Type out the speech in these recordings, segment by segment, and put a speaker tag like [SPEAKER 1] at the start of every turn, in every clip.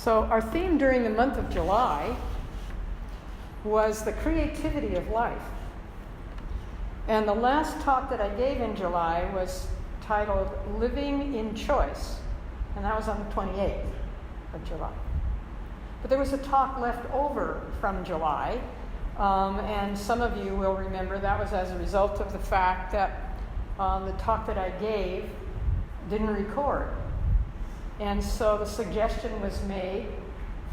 [SPEAKER 1] So our theme during the month of July was the creativity of life. And the last talk that I gave in July was titled Living in Choice, and that was on the 28th of July. But there was a talk left over from July, and some of you will remember that was as a result of the fact that the talk that I gave didn't record. And so the suggestion was made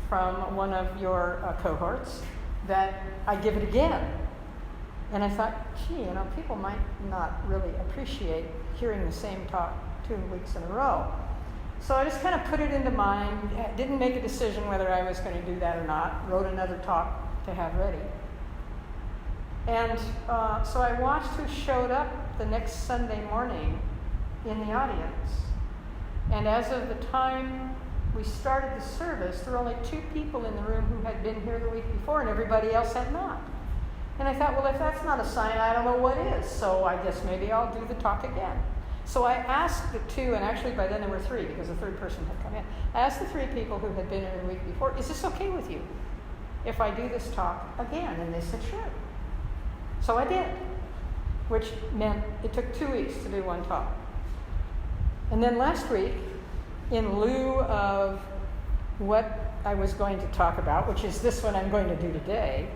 [SPEAKER 1] from one of your cohorts that I give it again. And I thought, gee, people might not really appreciate hearing the same talk 2 weeks in a row. So I just kind of put it into mind, didn't make a decision whether I was going to do that or not, wrote another talk to have ready. And so I watched who showed up the next Sunday morning in the audience. And as of the time we started the service, there were only 2 people in the room who had been here the week before, and everybody else had not. And I thought, well, if that's not a sign, I don't know what is. So I guess maybe I'll do the talk again. So I asked the 2, and actually by then there were 3 because the 3rd person had come in. I asked the 3 people who had been here the week before, is this okay with you if I do this talk again? And they said, sure. So I did, which meant it took 2 weeks to do one talk. And then last week, in lieu of what I was going to talk about, which is this one I'm going to do today,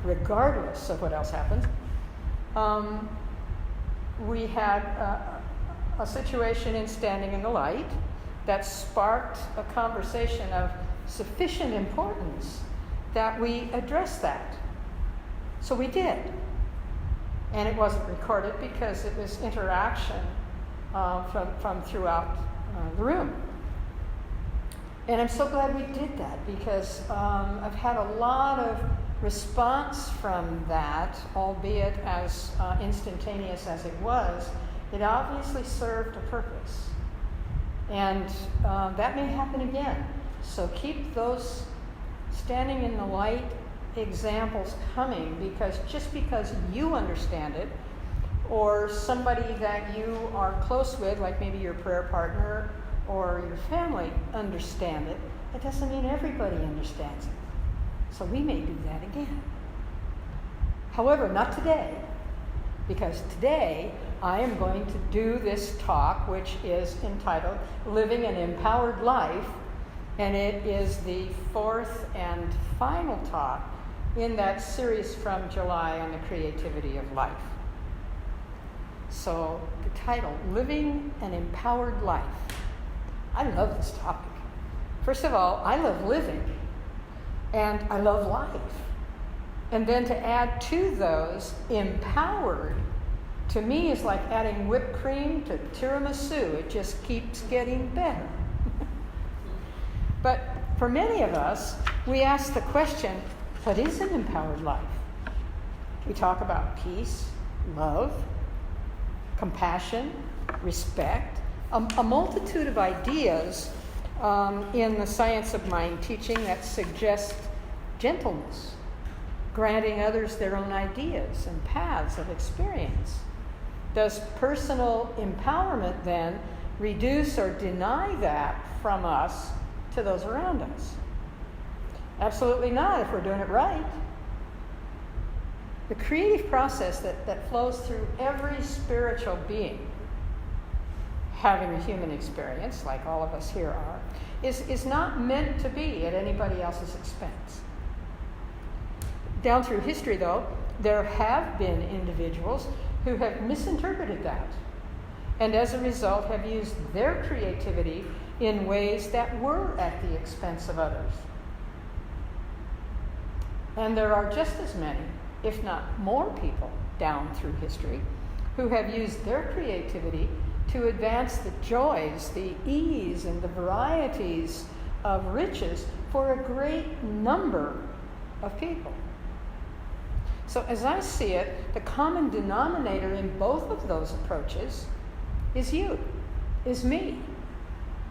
[SPEAKER 1] regardless of what else happens, we had a situation in Standing in the Light that sparked a conversation of sufficient importance that we address that. So we did. And it wasn't recorded because it was interaction from throughout the room. And I'm so glad we did that because I've had a lot of response from that, albeit as instantaneous as it was. It obviously served a purpose. And that may happen again. So keep those Standing in the Light examples coming, because just because you understand it, or somebody that you are close with, like maybe your prayer partner or your family, understand it, it doesn't mean everybody understands it. So we may do that again. However, not today, because today I am going to do this talk, which is entitled Living an Empowered Life, and it is the 4th and final talk in that series from July on the creativity of life. So the title, Living an Empowered Life. I love this topic. First of all, I love living, and I love life. And then to add to those, empowered, to me is like adding whipped cream to tiramisu. It just keeps getting better. But for many of us, we ask the question, what is an empowered life? We talk about peace, love, compassion, respect, a multitude of ideas in the science of mind teaching that suggest gentleness, granting others their own ideas and paths of experience. Does personal empowerment then reduce or deny that from us to those around us? Absolutely not, if we're doing it right. The creative process that flows through every spiritual being having a human experience, like all of us here are, is not meant to be at anybody else's expense. Down through history, though, there have been individuals who have misinterpreted that, and as a result have used their creativity in ways that were at the expense of others. And there are just as many, if not more people, down through history who have used their creativity to advance the joys, the ease, and the varieties of riches for a great number of people. So as I see it, the common denominator in both of those approaches is you, is me,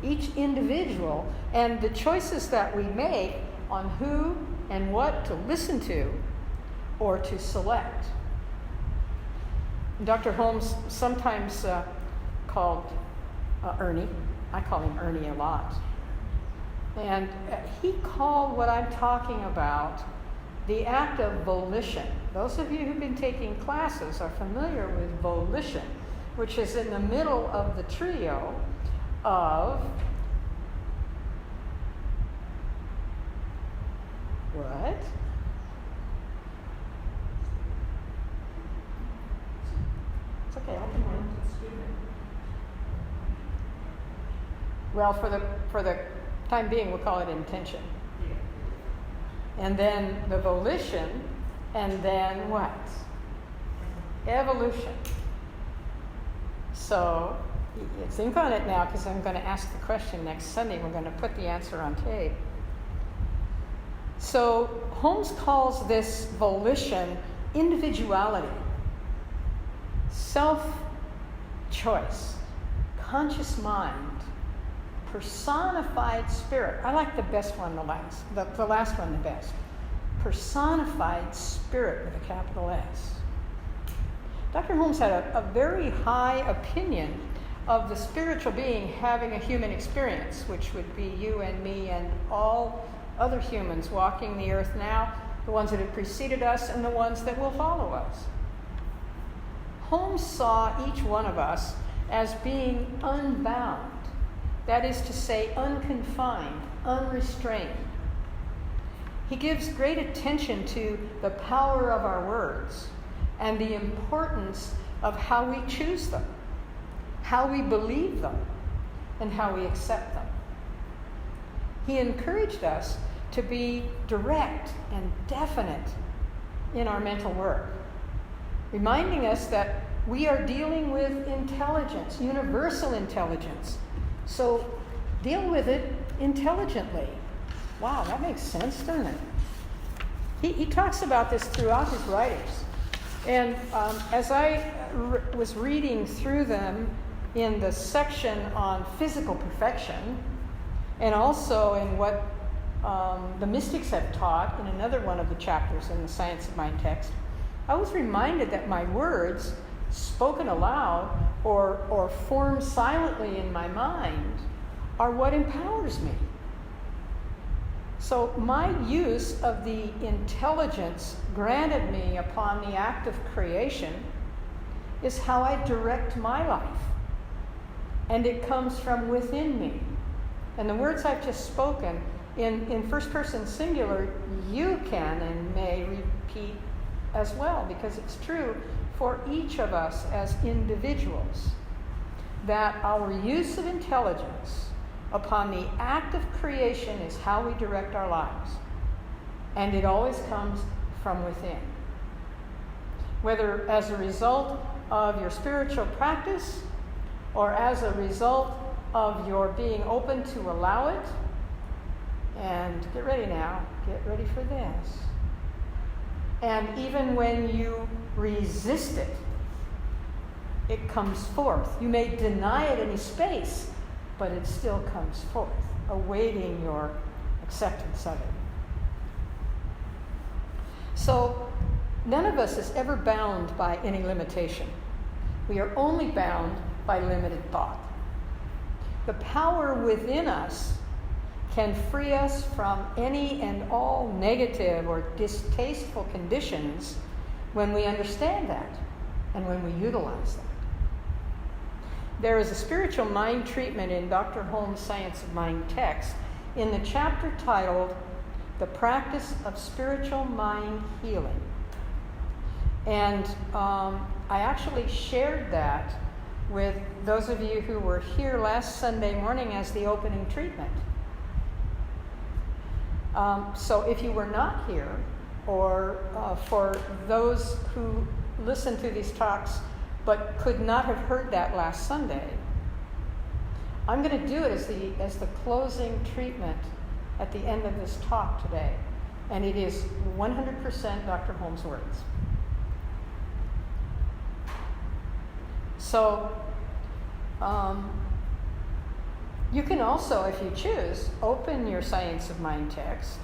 [SPEAKER 1] each individual, and the choices that we make on who and what to listen to or to select. Dr. Holmes, sometimes called Ernie, I call him Ernie a lot, And he called what I'm talking about the act of volition. Those of you who've been taking classes are familiar with volition, which is in the middle of the trio of what? It's okay, I can wait. Well, for the time being, we'll call it intention. And then the volition, and then what? Evolution. So think on it now, because I'm going to ask the question next Sunday. We're going to put the answer on tape. So Holmes calls this volition individuality, self-choice, conscious mind, personified spirit. I like the best one, the last one the best. Personified spirit with a capital S. Dr. Holmes had a very high opinion of the spiritual being having a human experience, which would be you and me and all other humans walking the earth now, the ones that have preceded us and the ones that will follow us. Holmes saw each one of us as being unbound. That is to say, unconfined, unrestrained. He gives great attention to the power of our words and the importance of how we choose them, how we believe them, and how we accept them. He encouraged us to be direct and definite in our mental work, reminding us that we are dealing with intelligence, universal intelligence. So deal with it intelligently. Wow, that makes sense, doesn't it? He talks about this throughout his writings. And as I was reading through them in the section on physical perfection, and also in what the mystics have taught in another one of the chapters in the Science of Mind text, I was reminded that my words, spoken aloud or formed silently in my mind, are what empowers me. So my use of the intelligence granted me upon the act of creation is how I direct my life. And it comes from within me. And the words I've just spoken, in first person singular, you can and may repeat as well, because it's true for each of us as individuals, that our use of intelligence upon the act of creation is how we direct our lives. And it always comes from within. Whether as a result of your spiritual practice or as a result of your being open to allow it. And get ready now, get ready for this. And even when you resist it, it comes forth. You may deny it any space, but it still comes forth, awaiting your acceptance of it. So, none of us is ever bound by any limitation. We are only bound by limited thought. The power within us can free us from any and all negative or distasteful conditions when we understand that and when we utilize that. There is a spiritual mind treatment in Dr. Holmes' Science of Mind text in the chapter titled The Practice of Spiritual Mind Healing. And I actually shared that with those of you who were here last Sunday morning as the opening treatment. So if you were not here, or for those who listen to these talks but could not have heard that last Sunday, I'm going to do it as the closing treatment at the end of this talk today. And it is 100% Dr. Holmes' words. So, you can also, if you choose, open your Science of Mind text,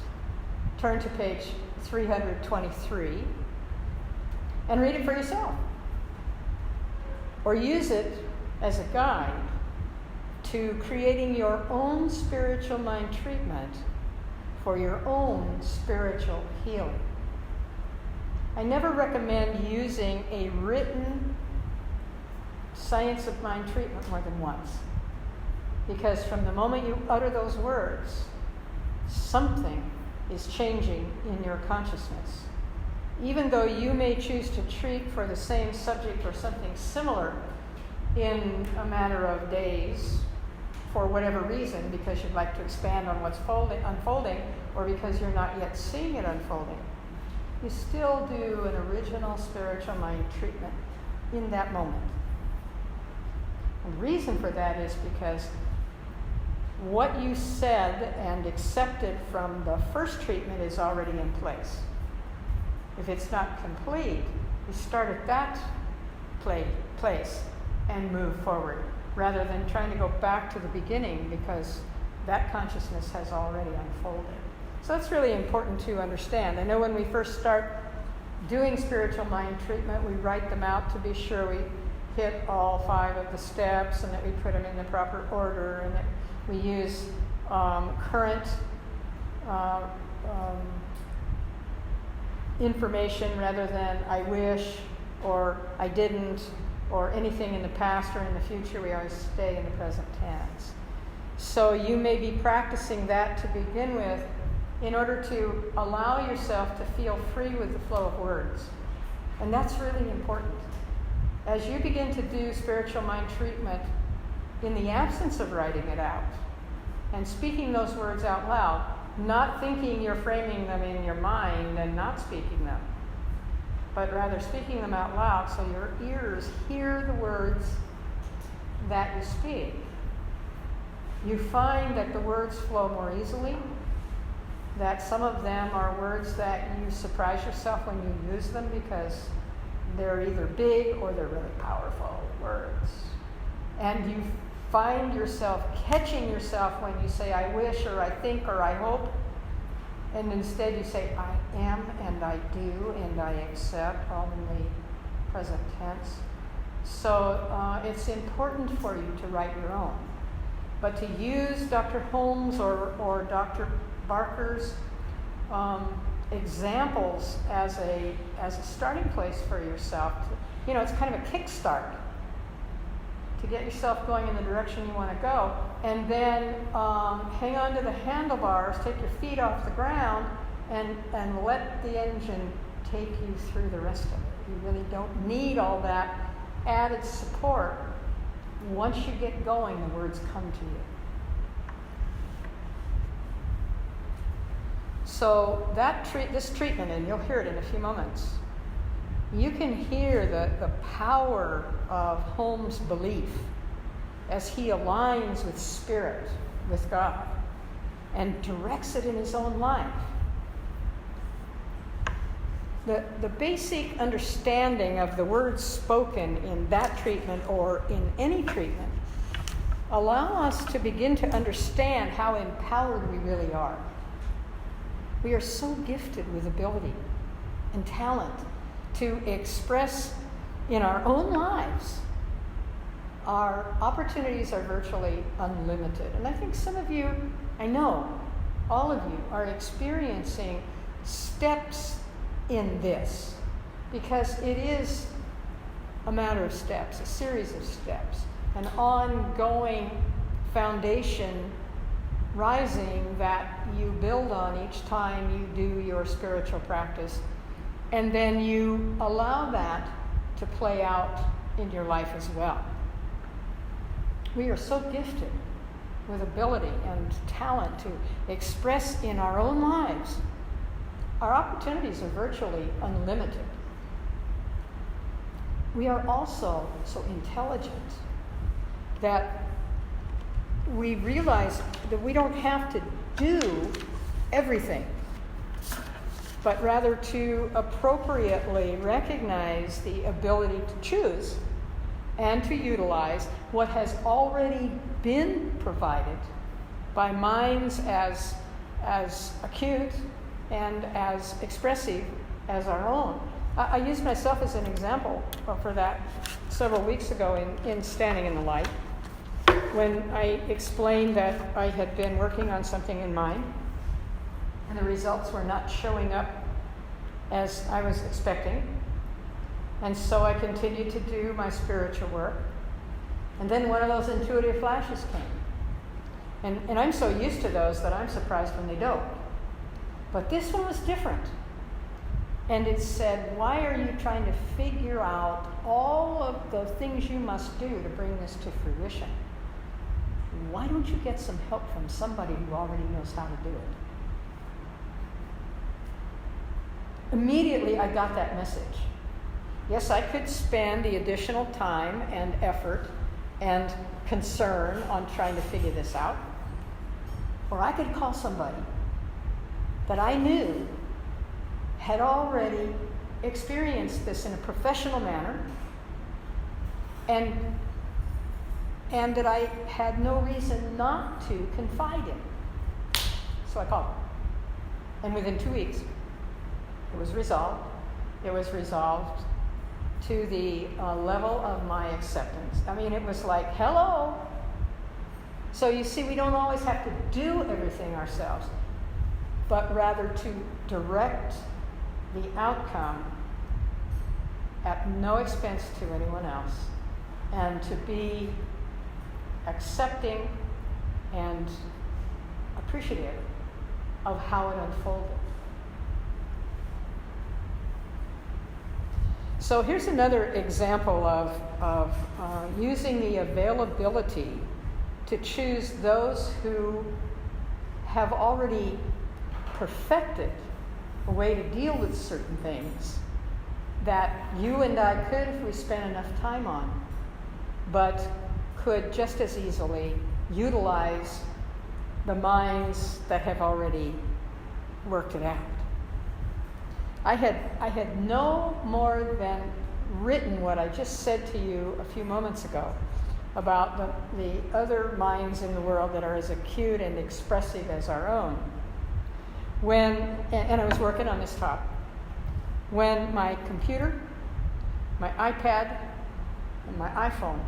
[SPEAKER 1] turn to page 323, and read it for yourself. Or use it as a guide to creating your own spiritual mind treatment for your own spiritual healing. I never recommend using a written science of mind treatment more than once, because from the moment you utter those words, something is changing in your consciousness. Even though you may choose to treat for the same subject or something similar in a matter of days, for whatever reason, because you'd like to expand on what's unfolding, or because you're not yet seeing it unfolding, you still do an original spiritual mind treatment in that moment. And the reason for that is because what you said and accepted from the first treatment is already in place. If it's not complete, you start at that place and move forward, rather than trying to go back to the beginning, because that consciousness has already unfolded. So that's really important to understand. I know when we first start doing spiritual mind treatment, we write them out to be sure we hit all 5 of the steps and that we put them in the proper order, and that we use current information rather than I wish or I didn't or anything in the past or in the future. We always stay in the present tense. So you may be practicing that to begin with in order to allow yourself to feel free with the flow of words. And that's really important. As you begin to do spiritual mind treatment in the absence of writing it out and speaking those words out loud, not thinking you're framing them in your mind and not speaking them, but rather speaking them out loud so your ears hear the words that you speak, you find that the words flow more easily, that some of them are words that you surprise yourself when you use them because they're either big or they're really powerful words. And you find yourself catching yourself when you say, I wish, or I think, or I hope. And instead you say, I am, and I do, and I accept, all in the present tense. So it's important for you to write your own. But to use Dr. Holmes or Dr. Barker's examples as a starting place for yourself, it's kind of a kickstart to get yourself going in the direction you want to go, and then hang on to the handlebars, take your feet off the ground, and let the engine take you through the rest of it. You really don't need all that added support. Once you get going, the words come to you. So this treatment, and you'll hear it in a few moments, you can hear the power of Holmes' belief as he aligns with spirit, with God, and directs it in his own life. The basic understanding of the words spoken in that treatment or in any treatment allow us to begin to understand how empowered we really are. We are so gifted with ability and talent to express in our own lives. Our opportunities are virtually unlimited. And I think some of you, I know, all of you are experiencing steps in this, because it is a matter of steps, a series of steps, an ongoing foundation rising that you build on each time you do your spiritual practice, and then you allow that to play out in your life as well. We are so gifted with ability and talent to express in our own lives. Our opportunities are virtually unlimited. We are also so intelligent that we realize that we don't have to do everything, but rather to appropriately recognize the ability to choose and to utilize what has already been provided by minds as acute and as expressive as our own. I used myself as an example for that several weeks ago in Standing in the Light. when I explained that I had been working on something in mind and the results were not showing up as I was expecting. And so I continued to do my spiritual work. And then one of those intuitive flashes came. And I'm so used to those that I'm surprised when they don't. But this one was different. And it said, why are you trying to figure out all of the things you must do to bring this to fruition? Why don't you get some help from somebody who already knows how to do it? Immediately, I got that message. Yes, I could spend the additional time and effort and concern on trying to figure this out. Or I could call somebody that I knew had already experienced this in a professional manner and that I had no reason not to confide in. So I called. And within 2 weeks, it was resolved. It was resolved to the level of my acceptance. I mean, it was like, hello. So you see, we don't always have to do everything ourselves, but rather to direct the outcome at no expense to anyone else, and to be accepting and appreciative of how it unfolded. So here's another example of using the availability to choose those who have already perfected a way to deal with certain things that you and I could if we spent enough time on, but could just as easily utilize the minds that have already worked it out. I had no more than written what I just said to you a few moments ago about the other minds in the world that are as acute and expressive as our own. And I was working on this topic, when my computer, my iPad, and my iPhone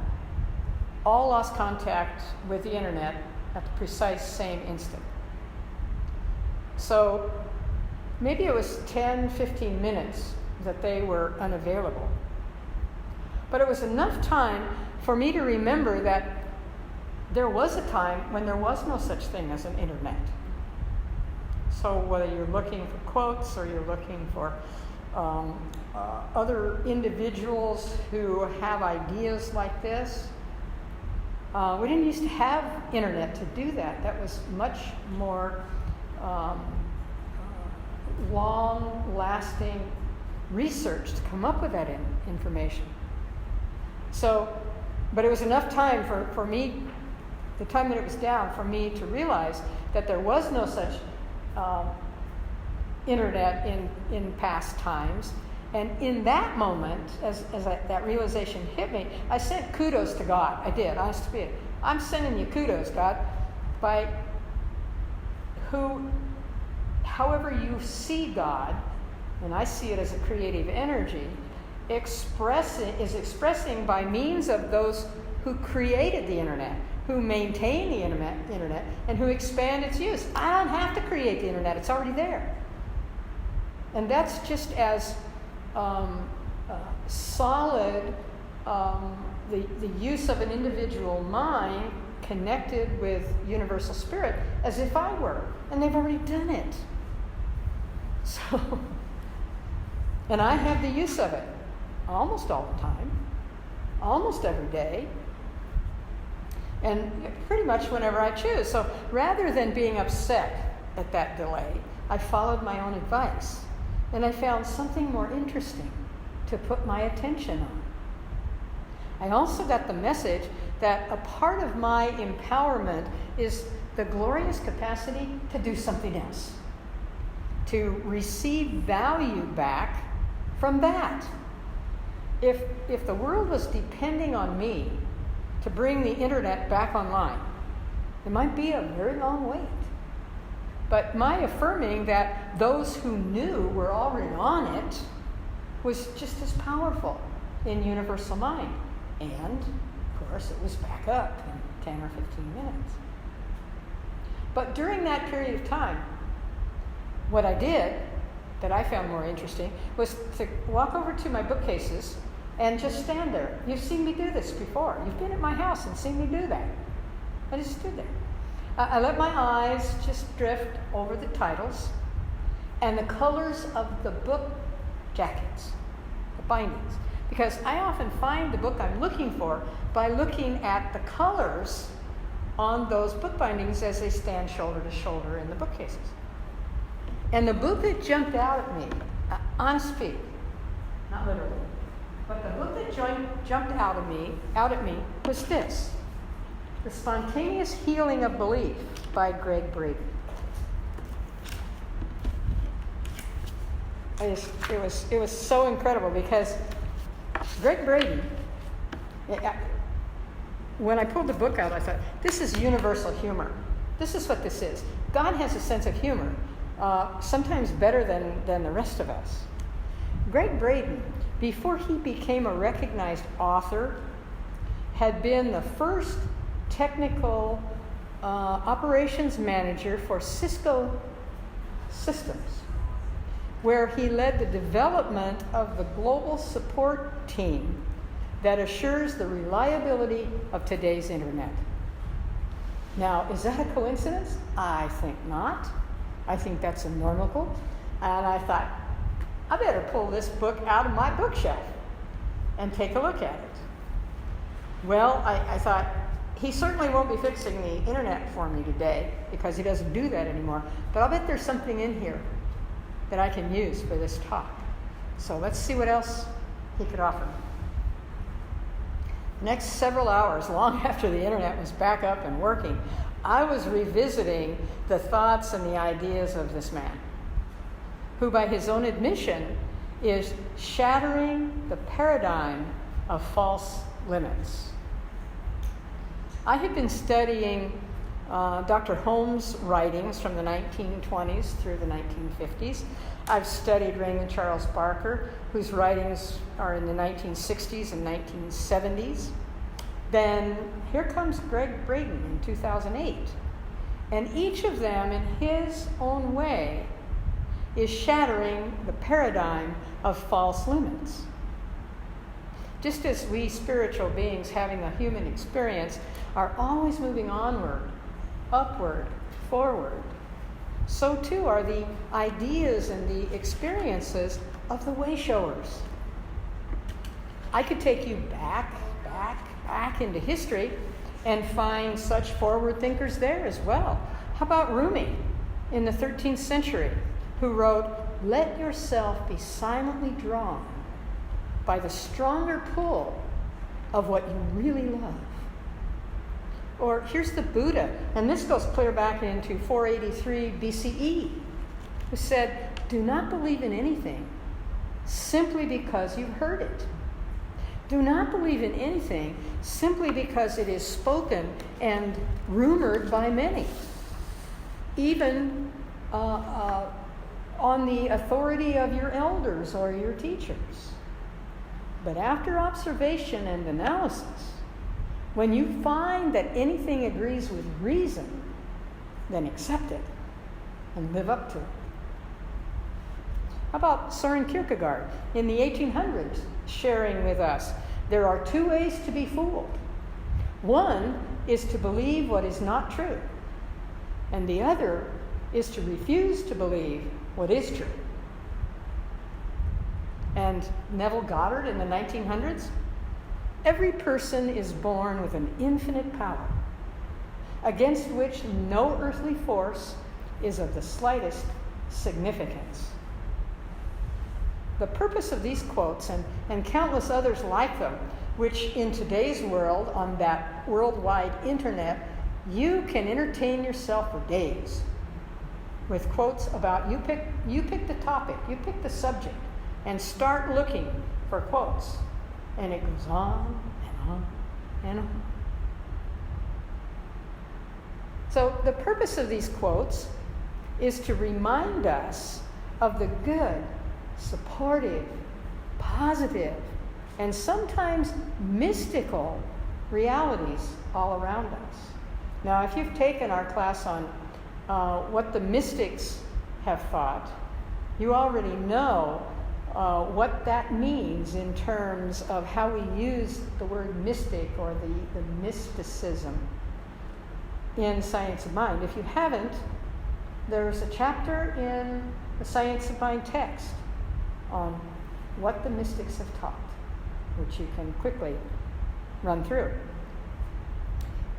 [SPEAKER 1] all lost contact with the internet at the precise same instant. So maybe it was 10, 15 minutes that they were unavailable. But it was enough time for me to remember that there was a time when there was no such thing as an internet. So whether you're looking for quotes or you're looking for other individuals who have ideas like this, we didn't used to have internet to do that. That was much more long-lasting research to come up with that information. So, but it was enough time for me, the time that it was down, for me to realize that there was no such internet in past times. And in that moment, as that realization hit me, I sent kudos to God. I did, honest to be. I'm sending you kudos, God, by however you see God, and I see it as a creative energy, is expressing by means of those who created the internet, who maintain the internet, and who expand its use. I don't have to create the internet, it's already there. And that's just as solid the use of an individual mind connected with universal spirit as if I were. And they've already done it. So, and I have the use of it almost all the time, almost every day, and pretty much whenever I choose. So rather than being upset at that delay, I followed my own advice. And I found something more interesting to put my attention on. I also got the message that a part of my empowerment is the glorious capacity to do something else, to receive value back from that. If the world was depending on me to bring the internet back online, it might be a very long wait. But my affirming that those who knew were already on it was just as powerful in universal mind. And, of course, it was back up. 10 or 15 minutes. But during that period of time, what I did that I found more interesting was to walk over to my bookcases and just stand there. You've seen me do this before. You've been at my house and seen me do that. I just stood there. I let my eyes just drift over the titles and the colors of the book jackets, the bindings. Because I often find the book I'm looking for by looking at the colors on those book bindings as they stand shoulder to shoulder in the bookcases. And the book that jumped out at me, honest speak, not literally, but the book that jumped out at me was this, The Spontaneous Healing of Belief by Greg Braden. It was so incredible because Greg Braden, when I pulled the book out, I thought, this is universal humor. This is what this is. God has a sense of humor, sometimes better than the rest of us. Greg Braden, before he became a recognized author, had been the first technical operations manager for Cisco Systems, where he led the development of the global support team that assures the reliability of today's internet. Now, is that a coincidence? I think not. I think that's a miracle. And I thought, I better pull this book out of my bookshelf and take a look at it. Well, I thought, he certainly won't be fixing the internet for me today because he doesn't do that anymore. But I'll bet there's something in here that I can use for this talk. So let's see what else he could offer me. Next several hours, long after the internet was back up and working, I was revisiting the thoughts and the ideas of this man, who by his own admission is shattering the paradigm of false limits. I had been studying Dr. Holmes' writings from the 1920s through the 1950s. I've studied Raymond Charles Barker, whose writings are in the 1960s and 1970s. Then here comes Greg Braden in 2008. And each of them, in his own way, is shattering the paradigm of false limits. Just as we spiritual beings having a human experience are always moving onward, upward, forward, so too are the ideas and the experiences of the way-showers. I could take you back into history and find such forward thinkers there as well. How about Rumi in the 13th century, who wrote, "Let yourself be silently drawn by the stronger pull of what you really love." Or here's the Buddha, and this goes clear back into 483 BCE, who said, "Do not believe in anything simply because you've heard it. Do not believe in anything simply because it is spoken and rumored by many, even on the authority of your elders or your teachers. But after observation and analysis, when you find that anything agrees with reason, then accept it and live up to it." How about Søren Kierkegaard in the 1800s sharing with us, "There are two ways to be fooled. One is to believe what is not true, and the other is to refuse to believe what is true." And Neville Goddard in the 1900s, "Every person is born with an infinite power, against which no earthly force is of the slightest significance." The purpose of these quotes, and countless others like them, which in today's world, on that worldwide internet, you can entertain yourself for days with quotes about, you pick the topic, you pick the subject, and start looking for quotes. And it goes on and on and on. So the purpose of these quotes is to remind us of the good, supportive, positive, and sometimes mystical realities all around us. Now, if you've taken our class on what the mystics have thought, you already know what that means in terms of how we use the word mystic or the mysticism in Science of Mind. If you haven't, there's a chapter in the Science of Mind text on what the mystics have taught, which you can quickly run through.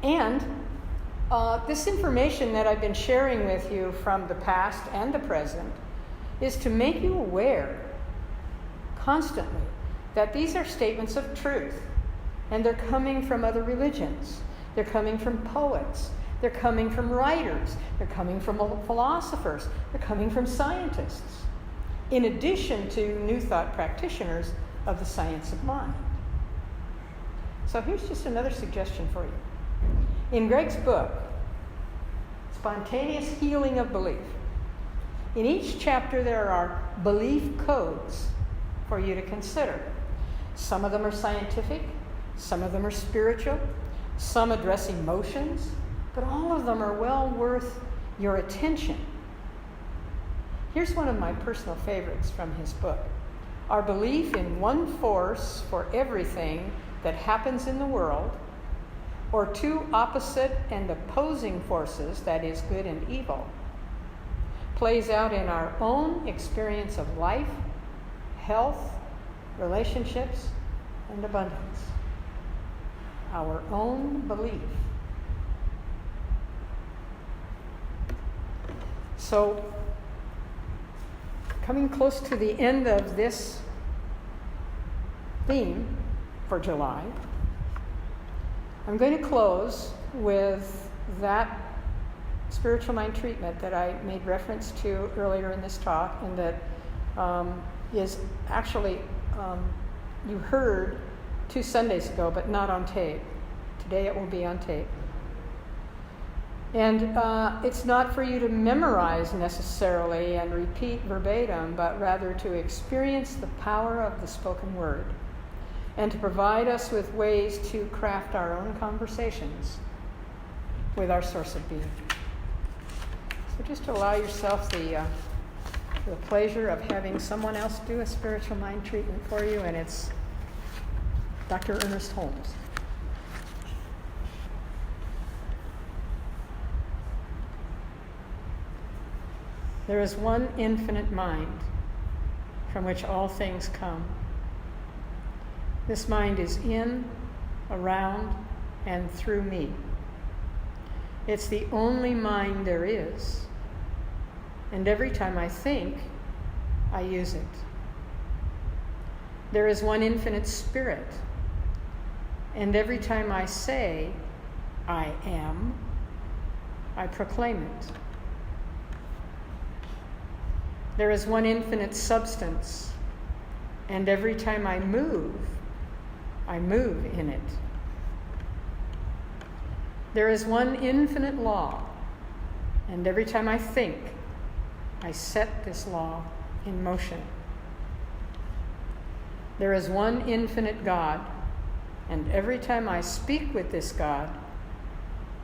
[SPEAKER 1] And this information that I've been sharing with you from the past and the present is to make you aware constantly that these are statements of truth, and they're coming from other religions. They're coming from poets. They're coming from writers. They're coming from philosophers. They're coming from scientists, in addition to New Thought practitioners of the science of mind. So here's just another suggestion for you. In Greg's book, Spontaneous Healing of Belief, in each chapter there are belief codes for you to consider. Some of them are scientific, some of them are spiritual, some address emotions, but all of them are well worth your attention. Here's one of my personal favorites from his book. Our belief in one force for everything that happens in the world, or two opposite and opposing forces, that is, good and evil, plays out in our own experience of life, health, relationships, and abundance. Our own belief. So, coming close to the end of this theme for July, I'm going to close with that spiritual mind treatment that I made reference to earlier in this talk, and that is actually, you heard 2 Sundays ago, but not on tape. Today it will be on tape. And it's not for you to memorize necessarily and repeat verbatim, but rather to experience the power of the spoken word, and to provide us with ways to craft our own conversations with our source of being. So just allow yourself the pleasure of having someone else do a spiritual mind treatment for you, and it's Dr. Ernest Holmes. There is one infinite mind from which all things come. This mind is in, around, and through me. It's the only mind there is. And every time I think, I use it. There is one infinite spirit. And every time I say, I am, I proclaim it. There is one infinite substance. And every time I move in it. There is one infinite law, and every time I think, I set this law in motion. There is one infinite God, and every time I speak with this God,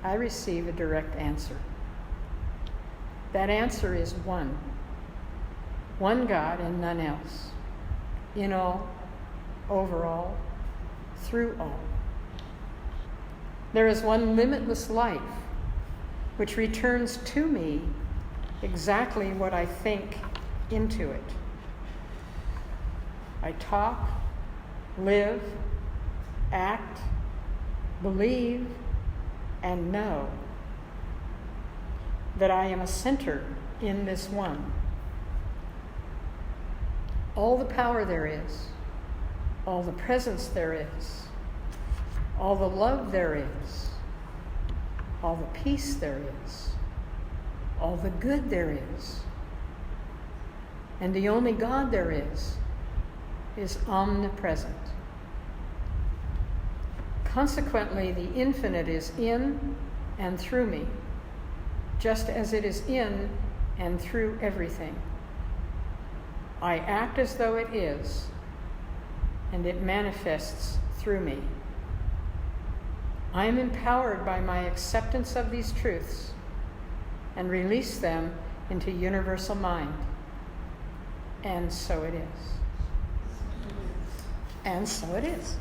[SPEAKER 1] I receive a direct answer. That answer is one. One God and none else. In all, over all, through all. There is one limitless life which returns to me exactly what I think into it. I talk, live, act, believe, and know that I am a center in this one. All the power there is, all the presence there is, all the love there is, all the peace there is, all the good there is, and the only God there is omnipresent. Consequently, the infinite is in and through me, just as it is in and through everything. I act as though it is, and it manifests through me. I am empowered by my acceptance of these truths and release them into universal mind. And so it is. And so it is.